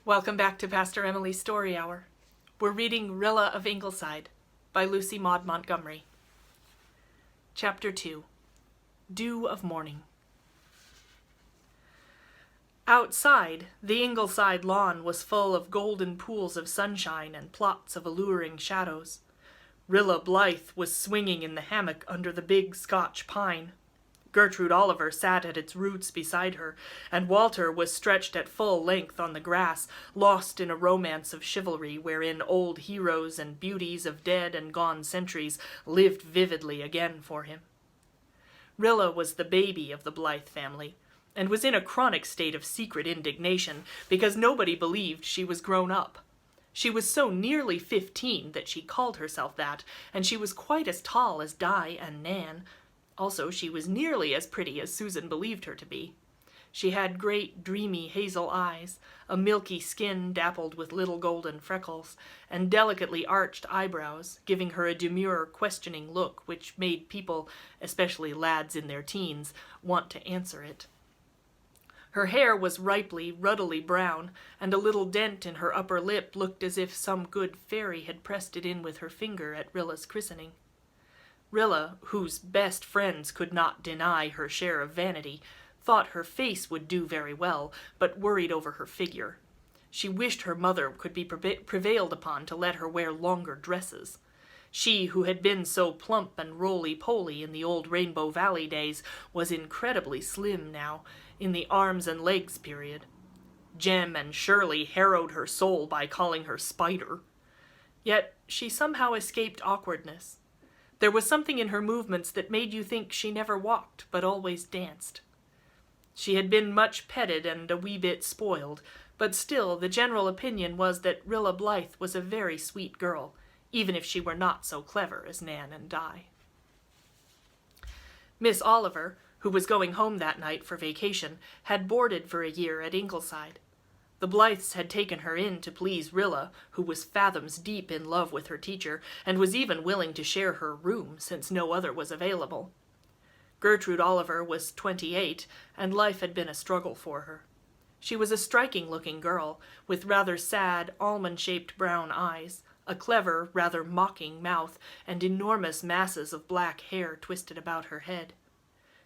Welcome back to Pastor Emilie's Story Hour. We're reading Rilla of Ingleside by Lucy Maud Montgomery. Chapter 2. Dew of Morning. Outside, the Ingleside lawn was full of golden pools of sunshine and plots of alluring shadows. Rilla Blythe was swinging in the hammock under the big Scotch pine. Gertrude Oliver sat at its roots beside her, and Walter was stretched at full length on the grass, lost in a romance of chivalry wherein old heroes and beauties of dead and gone centuries lived vividly again for him. Rilla was the baby of the Blythe family, and was in a chronic state of secret indignation because nobody believed she was grown up. She was so nearly 15 that she called herself that, and she was quite as tall as Di and Nan. Also, she was nearly as pretty as Susan believed her to be. She had great, dreamy hazel eyes, a milky skin dappled with little golden freckles, and delicately arched eyebrows, giving her a demure, questioning look which made people, especially lads in their teens, want to answer it. Her hair was ripely, ruddily brown, and a little dent in her upper lip looked as if some good fairy had pressed it in with her finger at Rilla's christening. Rilla, whose best friends could not deny her share of vanity, thought her face would do very well, but worried over her figure. She wished her mother could be prevailed upon to let her wear longer dresses. She, who had been so plump and roly-poly in the old Rainbow Valley days, was incredibly slim now, in the arms and legs period. Jem and Shirley harrowed her soul by calling her Spider. Yet she somehow escaped awkwardness. There was something in her movements that made you think she never walked, but always danced. She had been much petted and a wee bit spoiled, but still the general opinion was that Rilla Blythe was a very sweet girl, even if she were not so clever as Nan and Di. Miss Oliver, who was going home that night for vacation, had boarded for a year at Ingleside. The Blythes had taken her in to please Rilla, who was fathoms deep in love with her teacher, and was even willing to share her room, since no other was available. Gertrude Oliver was 28, and life had been a struggle for her. She was a striking-looking girl, with rather sad, almond-shaped brown eyes, a clever, rather mocking mouth, and enormous masses of black hair twisted about her head.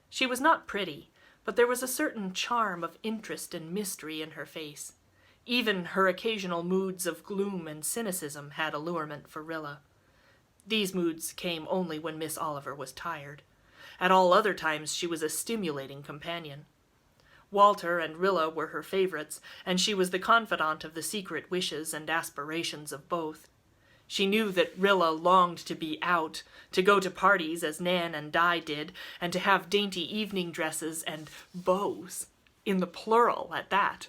She was not pretty, but there was a certain charm of interest and mystery in her face. Even her occasional moods of gloom and cynicism had allurement for Rilla. These moods came only when Miss Oliver was tired. At all other times she was a stimulating companion. Walter and Rilla were her favorites, and she was the confidant of the secret wishes and aspirations of both. She knew that Rilla longed to be out, to go to parties as Nan and Di did, and to have dainty evening dresses and beaux, in the plural at that.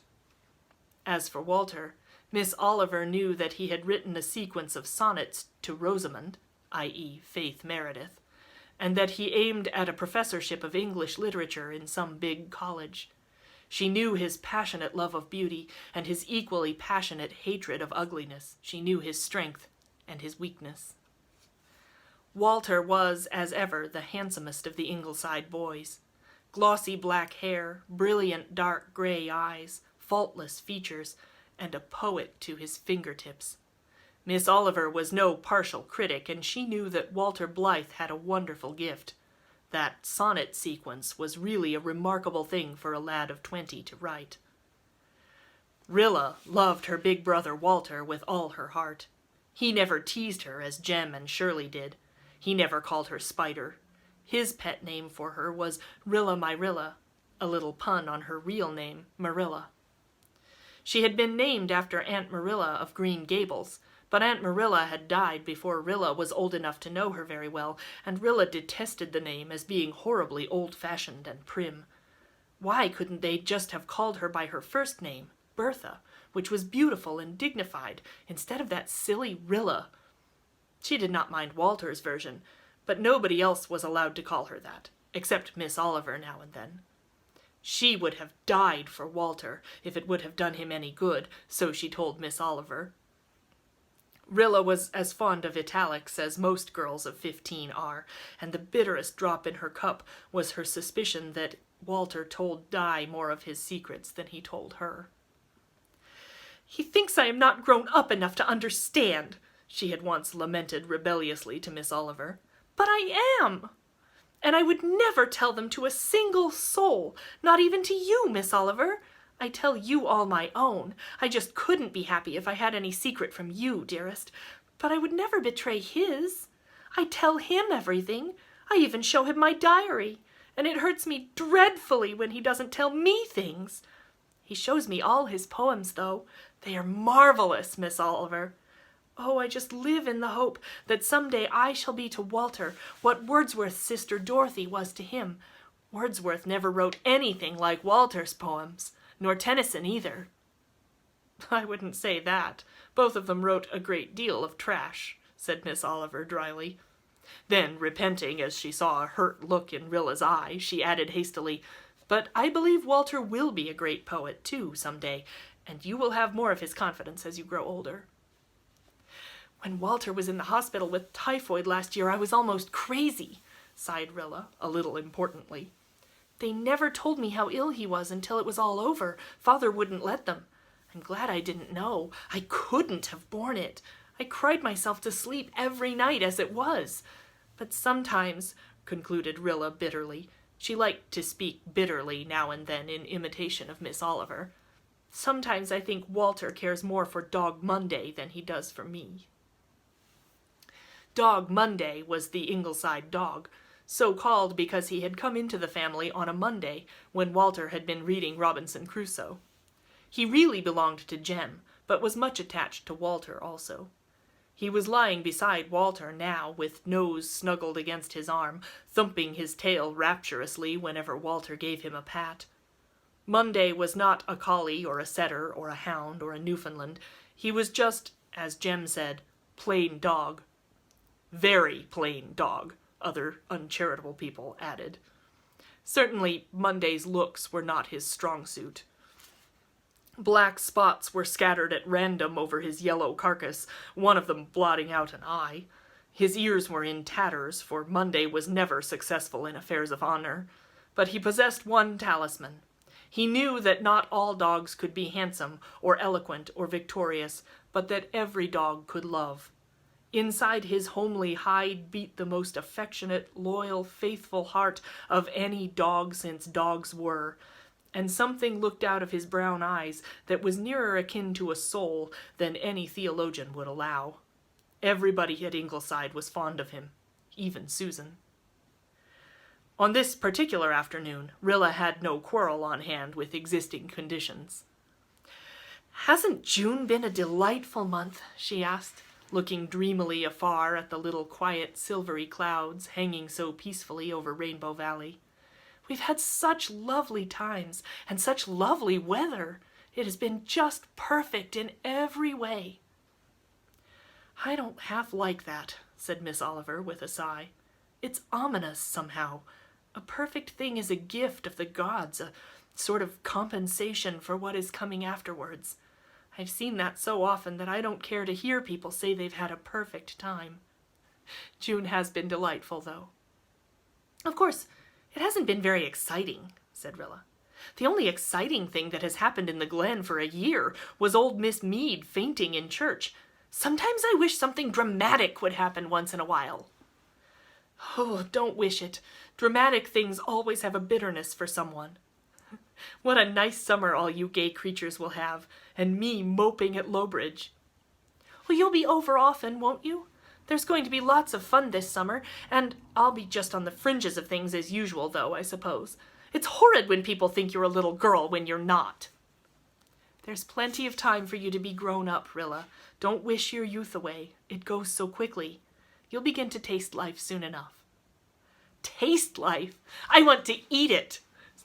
As for Walter, Miss Oliver knew that he had written a sequence of sonnets to Rosamond, i.e. Faith Meredith, and that he aimed at a professorship of English literature in some big college. She knew his passionate love of beauty and his equally passionate hatred of ugliness. She knew his strength and his weakness. Walter was, as ever, the handsomest of the Ingleside boys. Glossy black hair, brilliant dark gray eyes, faultless features, and a poet to his fingertips. Miss Oliver was no partial critic, and she knew that Walter Blythe had a wonderful gift. That sonnet sequence was really a remarkable thing for a lad of 20 to write. Rilla loved her big brother Walter with all her heart. He never teased her as Jem and Shirley did. He never called her Spider. His pet name for her was Rilla my Rilla, a little pun on her real name, Marilla. She had been named after Aunt Marilla of Green Gables, but Aunt Marilla had died before Rilla was old enough to know her very well, and Rilla detested the name as being horribly old-fashioned and prim. Why couldn't they just have called her by her first name, Bertha, which was beautiful and dignified, instead of that silly Rilla? She did not mind Walter's version, but nobody else was allowed to call her that, except Miss Oliver now and then. She would have died for Walter, if it would have done him any good, so she told Miss Oliver. Rilla was as fond of italics as most girls of 15 are, and the bitterest drop in her cup was her suspicion that Walter told Di more of his secrets than he told her. He thinks I am not grown up enough to understand," she had once lamented rebelliously to Miss Oliver. "But I am! And I would never tell them to a single soul, not even to you, Miss Oliver. I tell you all my own. I just couldn't be happy if I had any secret from you, dearest. But I would never betray his. I tell him everything. I even show him my diary. And it hurts me dreadfully when he doesn't tell me things. He shows me all his poems, though. They are marvelous, Miss Oliver. Oh, I just live in the hope that someday I shall be to Walter what Wordsworth's sister Dorothy was to him. Wordsworth never wrote anything like Walter's poems, nor Tennyson either." "I wouldn't say that. Both of them wrote a great deal of trash," said Miss Oliver dryly. Then, repenting as she saw a hurt look in Rilla's eye, she added hastily, "But I believe Walter will be a great poet, too, some day, and you will have more of his confidence as you grow older." "When Walter was in the hospital with typhoid last year, I was almost crazy," sighed Rilla, a little importantly. "They never told me how ill he was until it was all over. Father wouldn't let them. I'm glad I didn't know. I couldn't have borne it. I cried myself to sleep every night as it was. But sometimes," concluded Rilla bitterly, she liked to speak bitterly now and then in imitation of Miss Oliver, "sometimes I think Walter cares more for Dog Monday than he does for me." Dog Monday was the Ingleside dog, so called because he had come into the family on a Monday when Walter had been reading Robinson Crusoe. He really belonged to Jem, but was much attached to Walter also. He was lying beside Walter now, with nose snuggled against his arm, thumping his tail rapturously whenever Walter gave him a pat. Monday was not a collie or a setter or a hound or a Newfoundland. He was just, as Jem said, plain dog. Very plain dog, other uncharitable people added. Certainly Monday's looks were not his strong suit. Black spots were scattered at random over his yellow carcass, one of them blotting out an eye. His ears were in tatters, for Monday was never successful in affairs of honor. But he possessed one talisman. He knew that not all dogs could be handsome, or eloquent, or victorious, but that every dog could love. Inside his homely hide beat the most affectionate, loyal, faithful heart of any dog since dogs were, and something looked out of his brown eyes that was nearer akin to a soul than any theologian would allow. Everybody at Ingleside was fond of him, even Susan. On this particular afternoon, Rilla had no quarrel on hand with existing conditions. "Hasn't June been a delightful month?" she asked, looking dreamily afar at the little quiet silvery clouds hanging so peacefully over Rainbow Valley. "We've had such lovely times, and such lovely weather. It has been just perfect in every way." "I don't half like that," said Miss Oliver with a sigh. "It's ominous, somehow. A perfect thing is a gift of the gods, a sort of compensation for what is coming afterwards. I've seen that so often that I don't care to hear people say they've had a perfect time. June has been delightful, though." "Of course, it hasn't been very exciting," said Rilla. "The only exciting thing that has happened in the Glen for a year was old Miss Mead fainting in church. Sometimes I wish something dramatic would happen once in a while." "Oh, don't wish it. Dramatic things always have a bitterness for someone. What a nice summer all you gay creatures will have, and me moping at Lowbridge." "Well, you'll be over often, won't you? There's going to be lots of fun this summer, and I'll be just on the fringes of things as usual, though, I suppose. It's horrid when people think you're a little girl when you're not." "There's plenty of time for you to be grown up, Rilla. Don't wish your youth away. It goes so quickly. You'll begin to taste life soon enough." "Taste life? I want to eat it,"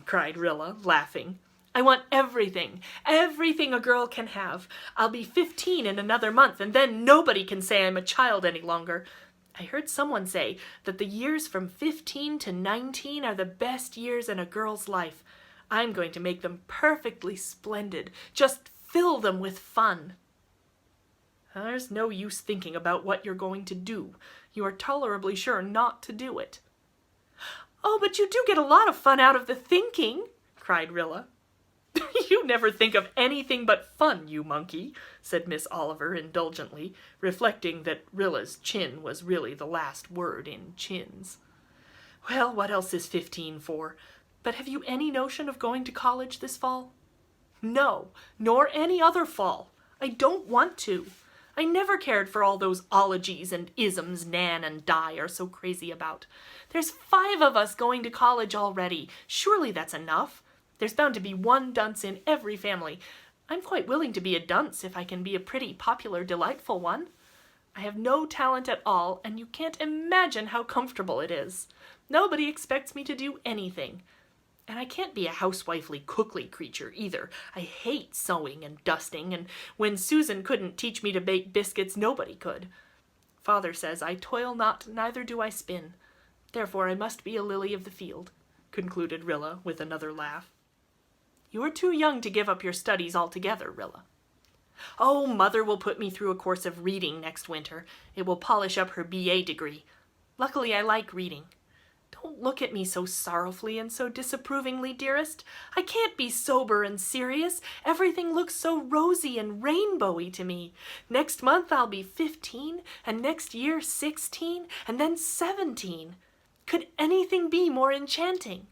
cried Rilla, laughing. "I want everything a girl can have. I'll be 15 in another month, and then nobody can say I'm a child any longer. I heard someone say that the years from 15 to 19 are the best years in a girl's life. I'm going to make them perfectly splendid, just fill them with fun." "There's no use thinking about what you're going to do. You are tolerably sure not to do it." "Oh, but you do get a lot of fun out of the thinking," cried Rilla. You never think of anything but fun, you monkey, said Miss Oliver indulgently, reflecting that Rilla's chin was really the last word in chins. Well, what else is 15 for? But have you any notion of going to college this fall? No, nor any other fall. I don't want to. I never cared for all those ologies and isms Nan and Di are so crazy about. There's 5 of us going to college already. Surely that's enough. There's bound to be one dunce in every family. I'm quite willing to be a dunce if I can be a pretty, popular, delightful one. I have no talent at all, and you can't imagine how comfortable it is. Nobody expects me to do anything. And I can't be a housewifely, cookly creature either. I hate sewing and dusting, and when Susan couldn't teach me to bake biscuits, nobody could. Father says I toil not, neither do I spin. Therefore I must be a lily of the field, concluded Rilla with another laugh. You are too young to give up your studies altogether, Rilla. Oh, Mother will put me through a course of reading next winter. It will polish up her B.A. degree. Luckily, I like reading. Don't look at me so sorrowfully and so disapprovingly, dearest. I can't be sober and serious. Everything looks so rosy and rainbowy to me. Next month I'll be 15, and next year 16, and then 17. Could anything be more enchanting?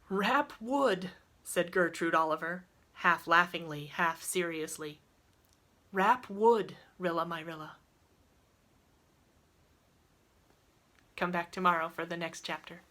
Rap wood, said Gertrude Oliver, half laughingly, half seriously. Rap wood, Rilla my Rilla. Come back tomorrow for the next chapter.